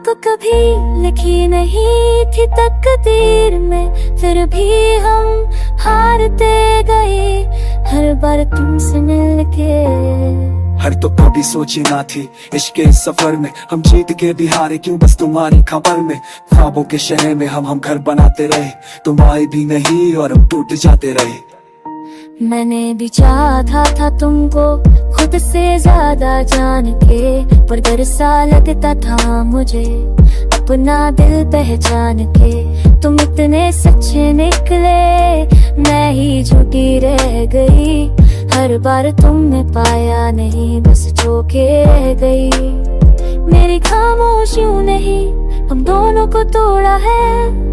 तो कभी लिखी नहीं थी तकदीर में, फिर भी हम हारते गए हर बार तुमसे मिलके। हर तो कभी सोची ना थी इश्क के सफर में, हम जीत के भी हारे क्यों बस तुम्हारी खबर में। ख्वाबों के शहर में हम घर बनाते रहे, तुम आए भी नहीं और हम टूट जाते रहे। मैंने भी चाहा था तुमको खुद से ज्यादा जान के, पर डर सा लगता था मुझे अपना दिल पहचान के। तुम इतने सच्चे निकले, मैं ही झूठी रह गई। हर बार तुमने पाया नहीं, बस चौंके रह गई। मेरी खामोशियों ने हम दोनों को तोड़ा है।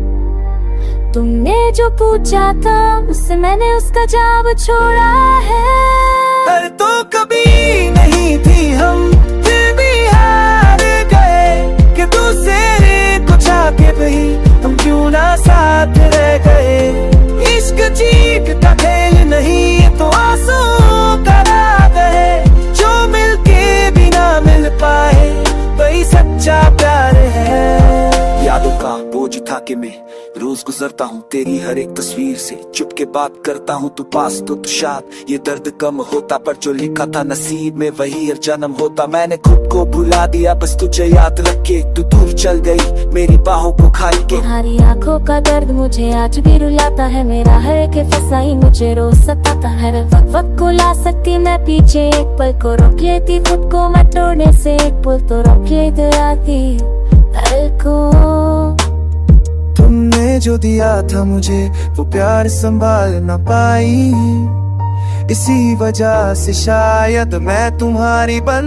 तुमने जो पूछा था मुझसे, मैंने उसका जवाब छोड़ा है। पर तो कभी नहीं थी हम, फिर भी हार गए कि दूसरे को चाहके भी हम क्यों ना साथ रह गए। इश्क जीत का खेल नहीं, ये तो आंसू का राग है, जो मिलके भी ना मिल पाए वही सच्चा प्यार है। यादों का बोझ उठा के मैं रोज गुजरता हूँ तेरी हर एक तस्वीर से, चुप के बात करता हूँ तू पास तो तू शाद। ये दर्द कम होता पर जो लिखा था नसीब में वही हर जन्म होता। मैंने खुद को भुला दिया बस तुझे याद रख के, तू दूर चल गई मेरी बाहों को खाई के। तुम्हारी आंखों का दर्द मुझे आज भी रुलाता है, मेरा हर एक फसाई मुझे रोज सताता है। वक्त को ला सकती मैं पीछे, एक पल को रोक लेती खुद को मैं तोड़ने से। एक पल तो रोक ले दिया थी पल को। तुमने जो दिया था मुझे वो प्यार संभाल न पाई, इसी वजह से शायद मैं तुम्हारी बन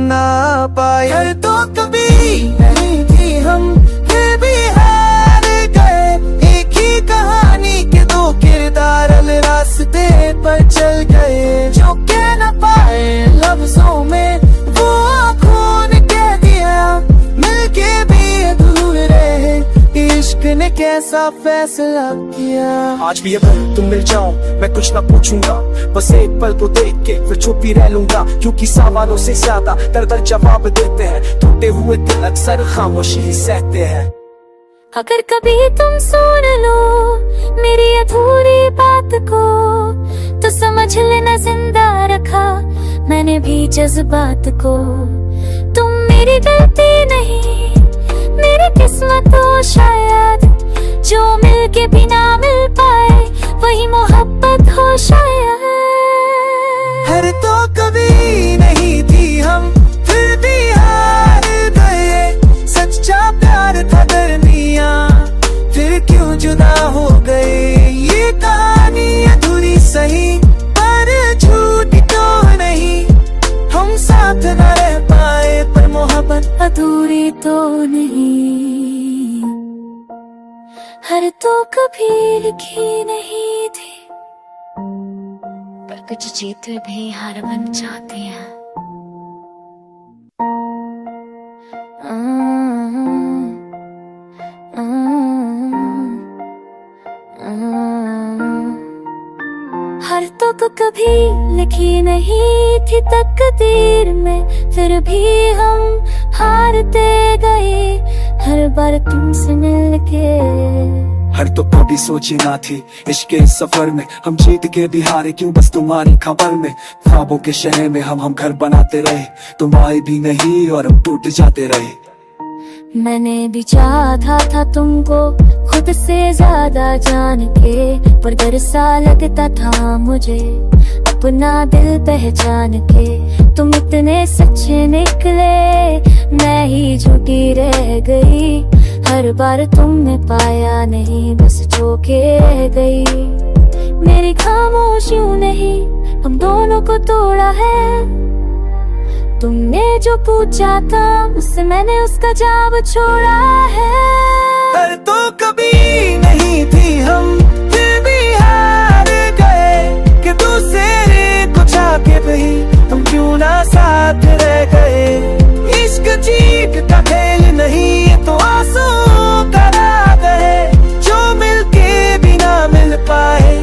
ना पाई। हर तो कभी नहीं थी हम, फिर भी हार गए। एक ही कहानी के दो किरदार अलग रास्ते पर चल गए। जो कह न पाए लफ्जों में वो आँखों ने कह दिया, मिलके भी अधूरे रहे। इश्क ने कैसा फैसला किया। आज भी अगर तुम मिल जाओ मैं कुछ ना पूछूंगा, बस एक पल को देख के फिर चुप ही रह लूंगा। क्योंकि सवालों से ज्यादा दर्द जवाब देते हैं, टूटे हुए दिल अक्सर खामोशी ही सहते हैं। अगर कभी तुम सुन लो मेरी अधूरी बात को, तो समझ लेना जिंदा रखा मैंने भी जज्बात को। तुम मेरी गलती नहीं मेरी किस्मत हो शायद, जो मिलके भी ना मिल पाए वही मोहब्बत हो शायद। हर तो कभी नहीं थी हम, फिर भी हार गए। सच्चा प्यार था दरमिया, फिर क्यों जुदा हो गए। ये कहानी अधूरी सही पर झूठी तो नहीं, हम साथ न रह पाए पर मोहब्बत अधूरी तो नहीं। हर तो कभी लिखी नहीं थी, पर कुछ जीत भी हार बन जाती है। हर तो कभी लिखी नहीं थी तकदीर में, फिर भी हम हारते गए हर बार तुमसे मिलके। हर तो कभी सोची ना थी इश्क के सफर में, हम जीत के भी हारे क्यों बस तुम्हारी खबर में। ख्वाबों के शहर में हम घर बनाते रहे, तुम आए भी नहीं और हम टूट जाते रहे। मैंने भी चाहा था तुमको खुद से ज्यादा जान के, पर डर सा लगता था मुझे अपना दिल पहचान के। तुम इतने सच्चे निकले, मैं ही झूठी रह गई। हर बार तुमने पाया नहीं, बस चौंके रह गई। मेरी खामोशियों ने हम दोनों को तोड़ा है। तुमने जो पूछा था मुझसे, मैंने उसका जवाब छोड़ा है। पर तो कभी नहीं थी हम, फिर भी हार गए कि दूसरे को चाहके भी हम क्यों ना साथ रह गए। इश्क जीत का खेल नहीं, ये तो आंसू का राग है, जो मिलके भी ना मिल पाए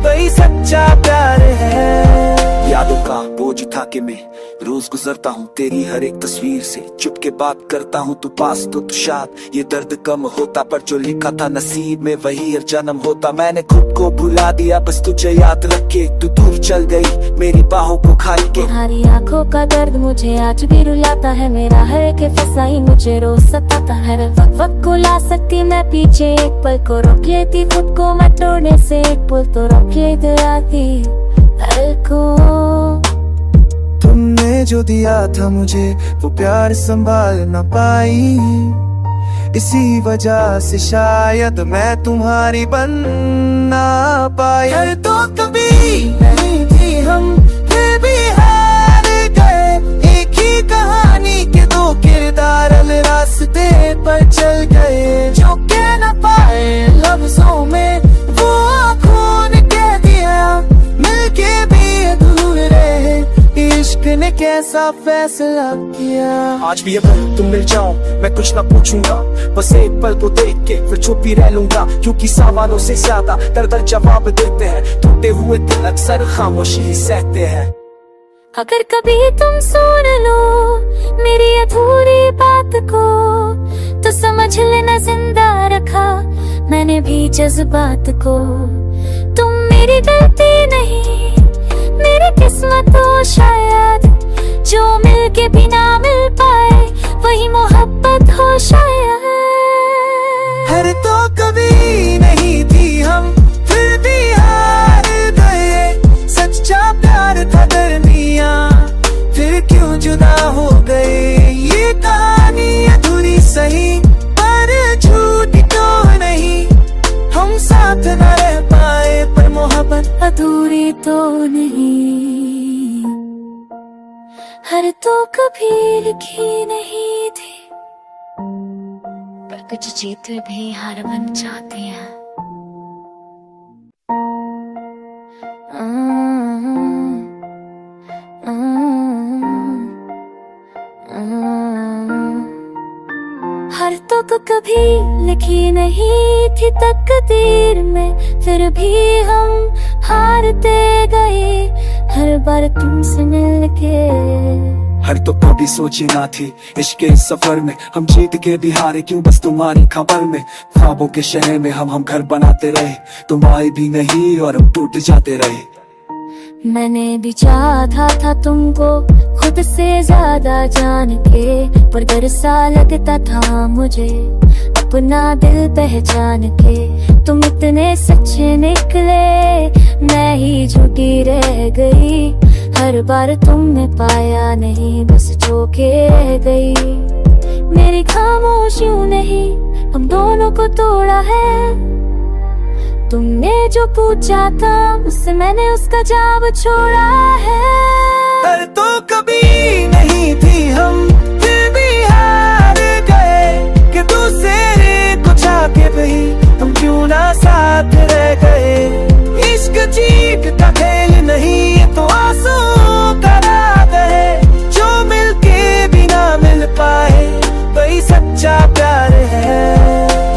वही सच्चा प्यार है। यादों का बोझ था कि मैं रोज गुजरता हूँ तेरी हर एक तस्वीर से, चुप के बात करता हूँ तू पास तो तू शाद, ये दर्द कम होता पर जो लिखा था नसीब में वही हर जन्म होता। मैंने खुद को भुला दिया बस तुझे याद रख के, तू दूर चल गई मेरी बाहों को खाई के। तुम्हारी आंखों का दर्द मुझे आज भी रुलाता है, मेरा हर एक फसाई मुझे रोज सताता है। वक्त को ला सकती मैं पीछे, एक पल को रोक लेती खुद को मैं तोड़ने से, एक पुल तो रोक ले आती पल को। तुमने जो दिया था मुझे वो प्यार संभाल न पाई, इसी वजह से शायद मैं तुम्हारी बन ना पाई। तो कभी नहीं थी हम फिर भी हार गए, एक ही कहानी के दो किरदार रास्ते पर चल गए। जो कह न पाए लफ्जों में वो आँखों ने कह दिया, मिलके भी अधूरे इश्क ने कैसा फैसला किया। आज भी अगर तुम मिल जाओ मैं कुछ ना पूछूंगा, बस एक पल को देख के फिर चुप ही रह लूंगा, क्योंकि सवालों से ज्यादा दर जवाब देते हैं, टूटे हुए दिल अक्सर खामोशी ही सहते हैं। अगर कभी तुम सुन लो मेरी अधूरी बात को तो समझ लेना जिंदा रखा मैंने भी जज्बात को। तुम मेरी गलती नहीं मेरी किस्मत हो शायद, जो मिल के भी ना मिल पाए वही मोहब्बत हो शायद। हर तो कभी नहीं थी हम फिर भी हार गए, सच्चा प्यार था दरमिया फिर क्यों जुदा हो गए। ये कहानी अधूरी सही पर झूठी तो नहीं, हम साथ न रह पाए पर मोहब्बत अधूरी तो नहीं। हर तो कभी लिखी नहीं थी पर कुछ जीत भी हार बन जाती है। हर तो कभी लिखी नहीं थी तकदीर में, फिर भी हम हारते गए हर बार तुमसे मिलके। हर तो कभी सोची ना थी इश्क के इस सफर में, हम जीत के भी हारे क्यों बस तुम्हारी खबर में। ख्वाबों के शहर में हम घर बनाते रहे, तुम आए भी नहीं और हम टूट जाते रहे। मैंने भी चाहा था तुमको खुद से ज्यादा जान के, पर डर सा लगता था मुझे अपना दिल पहचान के। तुम इतने सच्चे निकले मैं ही झूठी रह गई, हर बार तुमने पाया नहीं बस चौके रह गई। मेरी खामोशियों ने ही हम दोनों को तोड़ा है, तुमने जो पूछा था मुझसे मैंने उसका जवाब छोड़ा है। पर तो कभी नहीं थी हम फिर भी हार गए, कि दूसरे को जाके भी हम क्यों ना साथ रह गए। इश्क जीत का खेल नहीं ये तो आंसू का राग है, जो मिलके भी ना मिल पाए वही सच्चा प्यार है।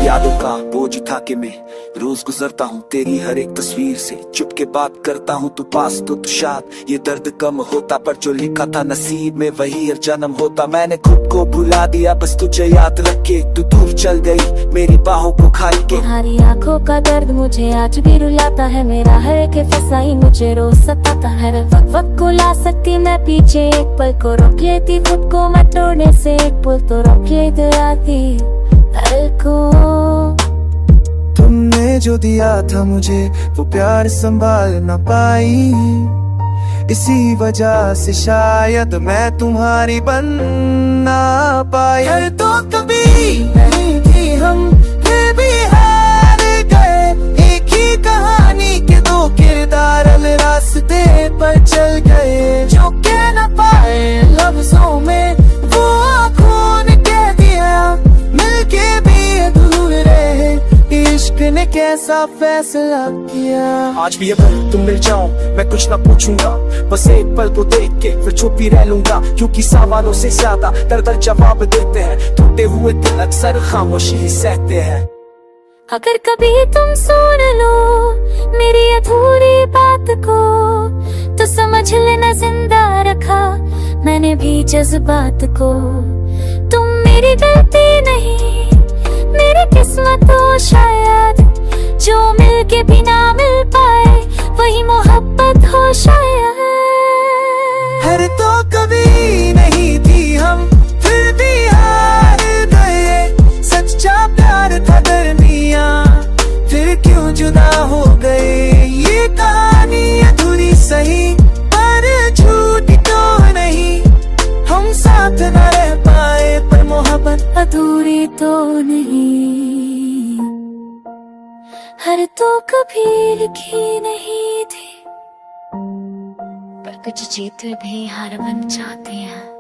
यादों का बोझ उठा के मैं रोज गुजरता हूँ तेरी हर एक तस्वीर से, चुप के बात करता हूँ तू पास तो तू शाद, ये दर्द कम होता पर जो लिखा था नसीब में वही हर जन्म होता। मैंने खुद को भुला दिया बस तुझे याद रख के, तू दूर चल गई मेरी बाहों को खाई के। तुम्हारी आंखों का दर्द मुझे आज भी रुलाता है, मेरा हर एक फसाई मुझे रोज सताता है। वक्त को ला सकती मैं पीछे, एक पल को रोक लेती खुद को मैं तोड़ने से, एक पुल तो रोक ले आती पल को। तुमने जो दिया था मुझे वो प्यार संभाल न पाई, इसी वजह से शायद मैं तुम्हारी बन ना पाई। तो कभी नहीं थी हम फिर भी हार गए, एक ही कहानी के दो किरदार रास्ते पर चल गए। जो कह न पाए लफ्जों में वो आँखों ने कह दिया, मिलके भी अधूरे इश्क ने कैसा फैसला किया। आज भी अगर तुम मिल जाओ मैं कुछ ना पूछूंगा, बस एक पल को देख के फिर चुप ही रह लूंगा, क्योंकि सवालों से ज्यादा दर जवाब देते हैं, टूटे हुए दिल अक्सर खामोशी ही सहते हैं। अगर कभी तुम सुन लो मेरी अधूरी बात को तो समझ लेना जिंदा रखा मैंने भी जज्बात को। तुम मेरी गलती नहीं, मेरी किस्मत हो शायद, जो मिलके भी ना मिल पाए वही मोहब्बत हो शायद। हर तो कभी नहीं थी हम, फिर भी हार गए। सच्चा प्यार था दरमियां, फिर क्यों जुदा हो गए। ये कहानी अधूरी सही पर झूठी तो नहीं, हम साथ न रह पाए पर मोहब्बत अधूरी तो नहीं। हर तो कभी लिखी नहीं थी, पर कुछ जीत भी हार बन जाती है।